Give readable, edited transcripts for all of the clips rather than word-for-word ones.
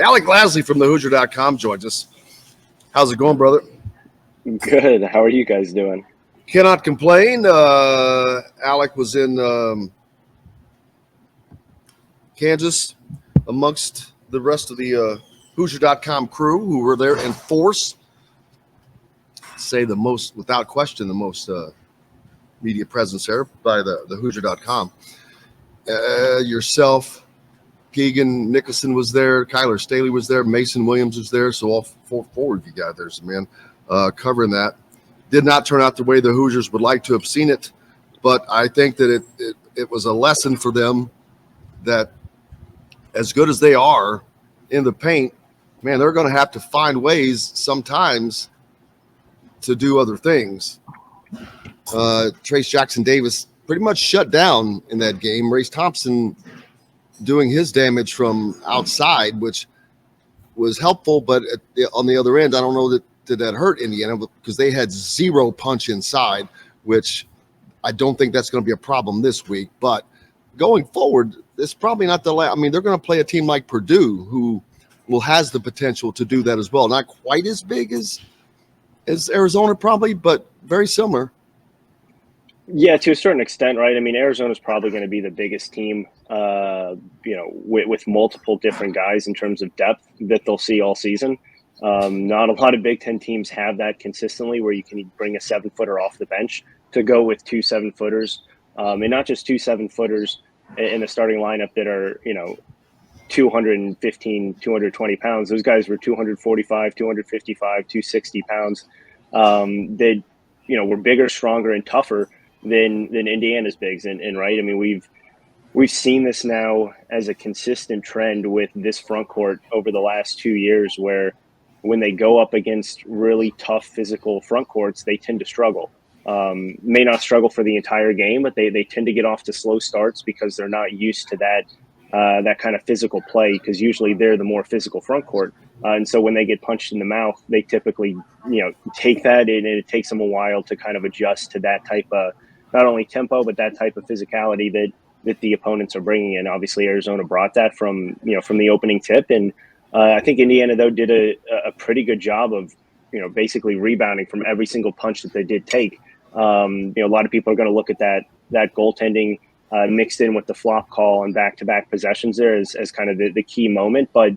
Alec Lasley from the Hoosier.com joins us. How's it going, brother? Good. How are you guys doing? Cannot complain. Alec was in Kansas amongst the rest of the Hoosier.com crew who were there in force. Say the most, without question, the most media presence there by the Hoosier.com. Yourself, Keegan Nicholson was there, Kyler Staley was there, Mason Williams was there, so all four of you guys there's man covering that. Did not turn out the way the Hoosiers would like to have seen it, but I think that it was a lesson for them that as good as they are in the paint, man, they're going to have to find ways sometimes to do other things. Trace Jackson Davis pretty much shut down in that game. Race Thompson doing his damage from outside, which was helpful, but on the other end, I don't know that did that hurt Indiana because they had zero punch inside, which I don't think that's going to be a problem this week. But going forward, it's probably not the last. I mean, they're going to play a team like Purdue, who has the potential to do that as well. Not quite as big as Arizona probably, but very similar. Yeah, to a certain extent, right? I mean, Arizona's probably going to be the biggest team, with multiple different guys in terms of depth that they'll see all season. Not a lot of Big Ten teams have that consistently where you can bring a 7-footer off the bench to go with 2 7-footers, and not just 2 7-footers in the starting lineup that are, 215, 220 pounds. Those guys were 245, 255, 260 pounds. They, were bigger, stronger, and tougher than Indiana's bigs. And right, I mean, we've seen this now as a consistent trend with this front court over the last 2 years, where when they go up against really tough physical front courts, they tend to struggle. May not struggle for the entire game, but they tend to get off to slow starts because they're not used to that kind of physical play, because usually they're the more physical front court. And so when they get punched in the mouth, they typically, take that, and it takes them a while to kind of adjust to that type of not only tempo, but that type of physicality that the opponents are bringing in. Obviously, Arizona brought that from the opening tip. And I think Indiana, though, did a pretty good job of, basically rebounding from every single punch that they did take. A lot of people are going to look at that goaltending mixed in with the flop call and back-to-back possessions there as kind of the key moment. But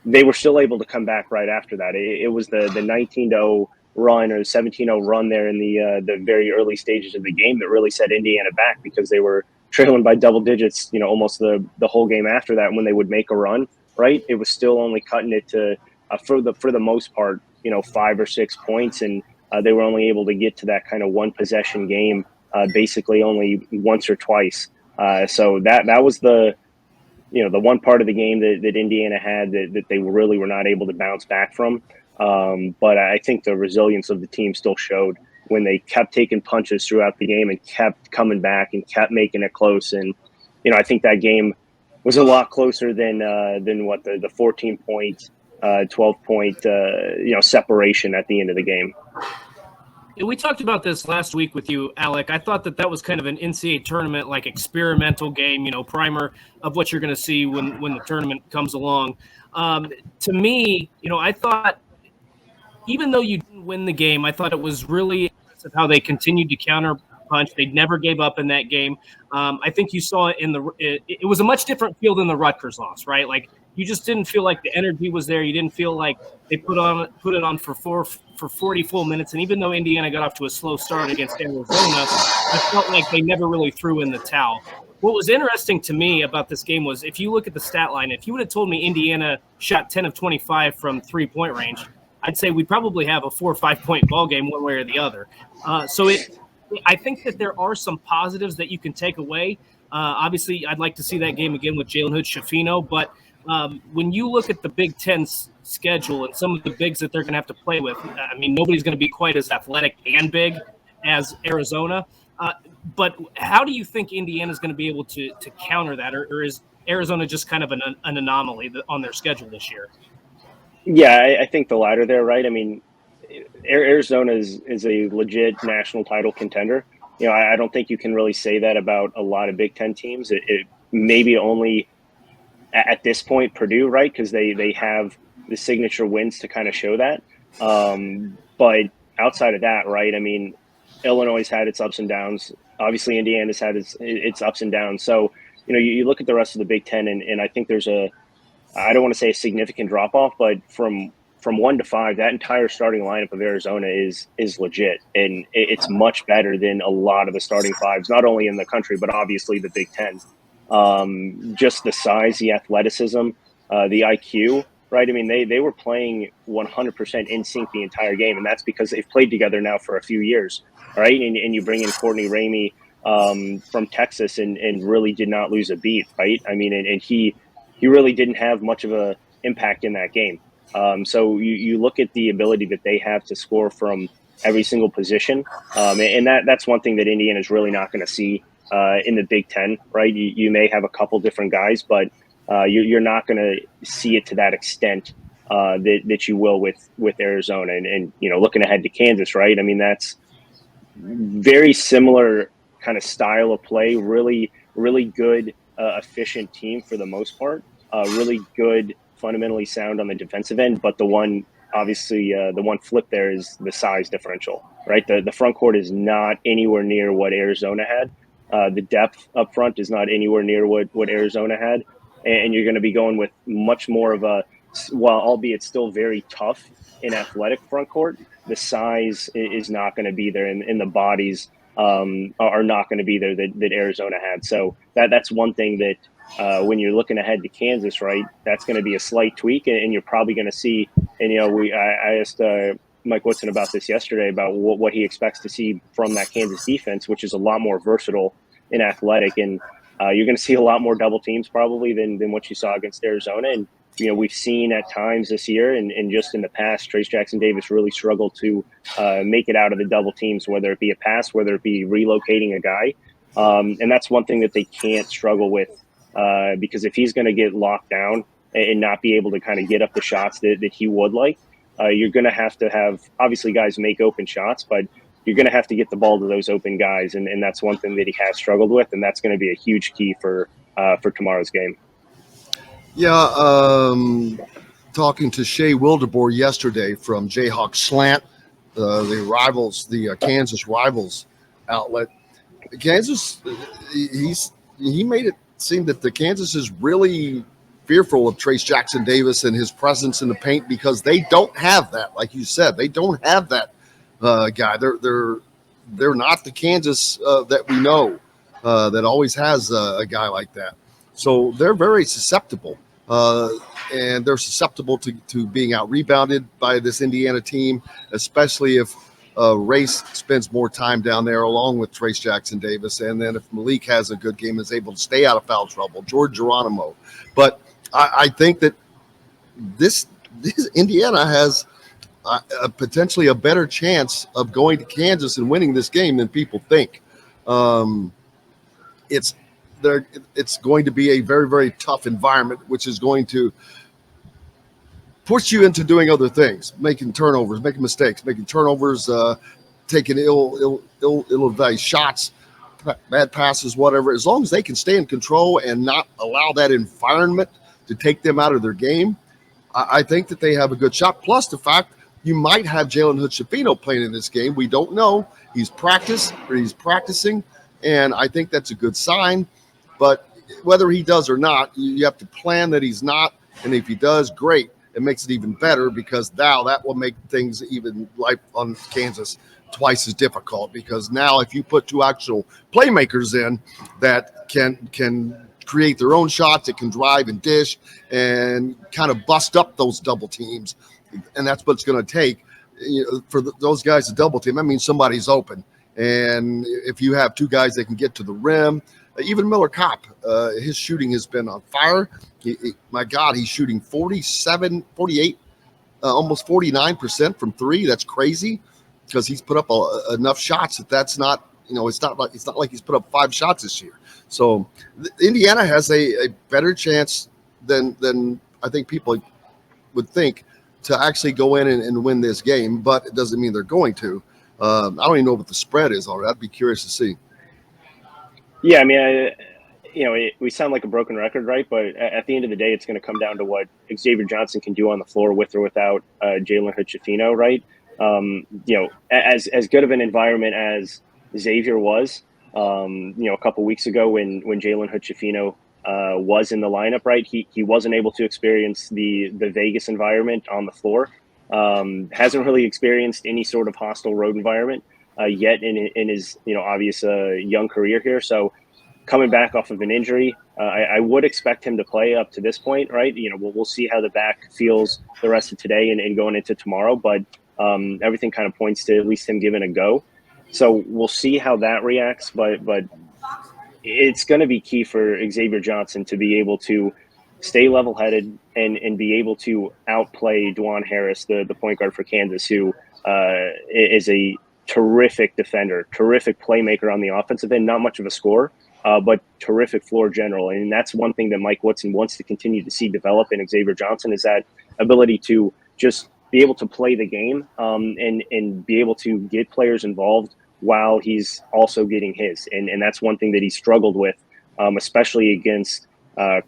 they were still able to come back right after that. It was the 19-0 run or 17-0 run there in the very early stages of the game that really set Indiana back, because they were trailing by double digits, almost the whole game after that. When they would make a run, right, it was still only cutting it to for the most part, 5 or 6 points, and they were only able to get to that kind of one possession game basically only once or twice. So that was the one part of the game that Indiana had that they really were not able to bounce back from. But I think the resilience of the team still showed when they kept taking punches throughout the game and kept coming back and kept making it close. And, I think that game was a lot closer than what the 14-point, 12-point, separation at the end of the game. We talked about this last week with you, Alec. I thought that was kind of an NCAA tournament, like experimental game, primer of what you're going to see when the tournament comes along. To me, I thought, even though you didn't win the game, I thought it was really impressive how they continued to counter punch. They never gave up in that game. I think you saw it it was a much different feel than the Rutgers loss, right? Like, you just didn't feel like the energy was there. You didn't feel like they put it on for 40 full minutes. And even though Indiana got off to a slow start against Arizona, I felt like they never really threw in the towel. What was interesting to me about this game was, if you look at the stat line, if you would have told me Indiana shot 10 of 25 from 3-point range, I'd say we probably have a 4 or 5 point ball game one way or the other. I think that there are some positives that you can take away. Obviously, I'd like to see that game again with Jalen Hood-Schifino, but when you look at the Big Ten's schedule and some of the bigs that they're going to have to play with, I mean, nobody's going to be quite as athletic and big as Arizona. But how do you think Indiana's going to be able to counter that, or is Arizona just kind of an anomaly on their schedule this year? Yeah, I think the latter there, right? I mean, Arizona is a legit national title contender. I don't think you can really say that about a lot of Big Ten teams. It maybe only at this point, Purdue, right? Because they have the signature wins to kind of show that. But outside of that, right? I mean, Illinois has had its ups and downs. Obviously, Indiana's had its ups and downs. So, you look at the rest of the Big Ten, and I think there's I don't want to say a significant drop off, but from 1 to 5, that entire starting lineup of Arizona is legit, and it's much better than a lot of the starting fives, not only in the country but obviously the Big Ten. Just the size, the athleticism, the IQ, right? I mean, they were playing 100% in sync the entire game, and that's because they've played together now for a few years, right? And you bring in Courtney Ramey from Texas and really did not lose a beat, right? I mean, and he really didn't have much of a impact in that game. So you look at the ability that they have to score from every single position, and that's one thing that Indiana is really not going to see in the Big Ten, right? You may have a couple different guys, but you're not going to see it to that extent that you will with Arizona. And looking ahead to Kansas, right? I mean, that's very similar kind of style of play. Really, really good, efficient team for the most part. Really good, fundamentally sound on the defensive end. But the one, obviously, the one flip there is the size differential, right? The front court is not anywhere near what Arizona had. The depth up front is not anywhere near what Arizona had. And you're going to be going with much more of a, while albeit still very tough in athletic front court, the size is not going to be there, and the bodies are not going to be there that Arizona had. So that's one thing that when you're looking ahead to Kansas, right, that's going to be a slight tweak, and you're probably going to see. And I asked Mike Woodson about this yesterday about what he expects to see from that Kansas defense, which is a lot more versatile and athletic, and you're going to see a lot more double teams probably than what you saw against Arizona. And we've seen at times this year and just in the past, Trayce Jackson-Davis really struggled to make it out of the double teams, whether it be a pass, whether it be relocating a guy. And that's one thing that they can't struggle with because if he's going to get locked down and not be able to kind of get up the shots that he would like, you're going to have obviously guys make open shots, but you're going to have to get the ball to those open guys. And that's one thing that he has struggled with. And that's going to be a huge key for tomorrow's game. Yeah, talking to Shea Wildeboer yesterday from Jayhawks Slant, the rivals, the Kansas rivals outlet. Kansas, he made it seem that the Kansas is really fearful of Trayce Jackson-Davis and his presence in the paint because they don't have that. Like you said, they don't have that guy. They're not the Kansas that we know that always has a guy like that. So they're very susceptible, and they're susceptible to being out rebounded by this Indiana team, especially if Race spends more time down there along with Trayce Jackson-Davis, and then if Malik has a good game, is able to stay out of foul trouble, George Geronimo. But I think that this Indiana has potentially a better chance of going to Kansas and winning this game than people think. It's going to be a very, very tough environment, which is going to push you into doing other things, making turnovers, taking ill-advised shots, bad passes, whatever. As long as they can stay in control and not allow that environment to take them out of their game, I think that they have a good shot. Plus the fact you might have Jalen Hood-Schifino playing in this game. We don't know. He's practicing, and I think that's a good sign. But whether he does or not, you have to plan that he's not. And if he does, great. It makes it even better because now that will make things even like on Kansas twice as difficult, because now if you put two actual playmakers in that can create their own shots, that can drive and dish and kind of bust up those double teams, and that's what it's going to take for those guys to double team. That means somebody's open. And if you have two guys that can get to the rim, even Miller Kopp, his shooting has been on fire. My God, he's shooting 48, almost 49% from three. That's crazy because he's put up enough shots that's not, it's not like he's put up 5 shots this year. So Indiana has a better chance than I think people would think to actually go in and win this game, but it doesn't mean they're going to. I don't even know what the spread is on it. I'd be curious to see. Yeah, I mean, we sound like a broken record, right? But at the end of the day, it's going to come down to what Xavier Johnson can do on the floor with or without Jalen Hood-Schifino, right? As good of an environment as Xavier was, a couple weeks ago when Jalen Hood-Schifino was in the lineup, right? He wasn't able to experience the Vegas environment on the floor. Hasn't really experienced any sort of hostile road environment yet in his obvious young career here. So coming back off of an injury, I would expect him to play up to this point, right? We'll see how the back feels the rest of today and going into tomorrow, but everything kind of points to at least him giving a go. So we'll see how that reacts, but it's going to be key for Xavier Johnson to be able to stay level-headed and be able to outplay Dwan Harris, the point guard for Kansas, who is a terrific defender, terrific playmaker on the offensive end, not much of a scorer, but terrific floor general. And that's one thing that Mike Woodson wants to continue to see develop in Xavier Johnson, is that ability to just be able to play the game and be able to get players involved while he's also getting his. And that's one thing that he struggled with, especially against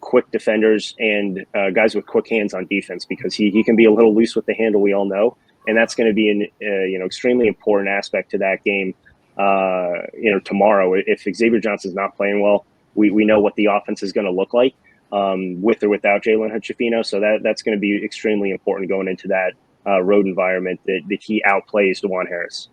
quick defenders and guys with quick hands on defense, because he can be a little loose with the handle, we all know. And that's going to be an extremely important aspect to that game. Tomorrow, if Xavier Johnson's not playing well, we know what the offense is going to look like with or without Jalen Hood-Schifino. So that's going to be extremely important going into that road environment, that he outplays DeJuan Harris.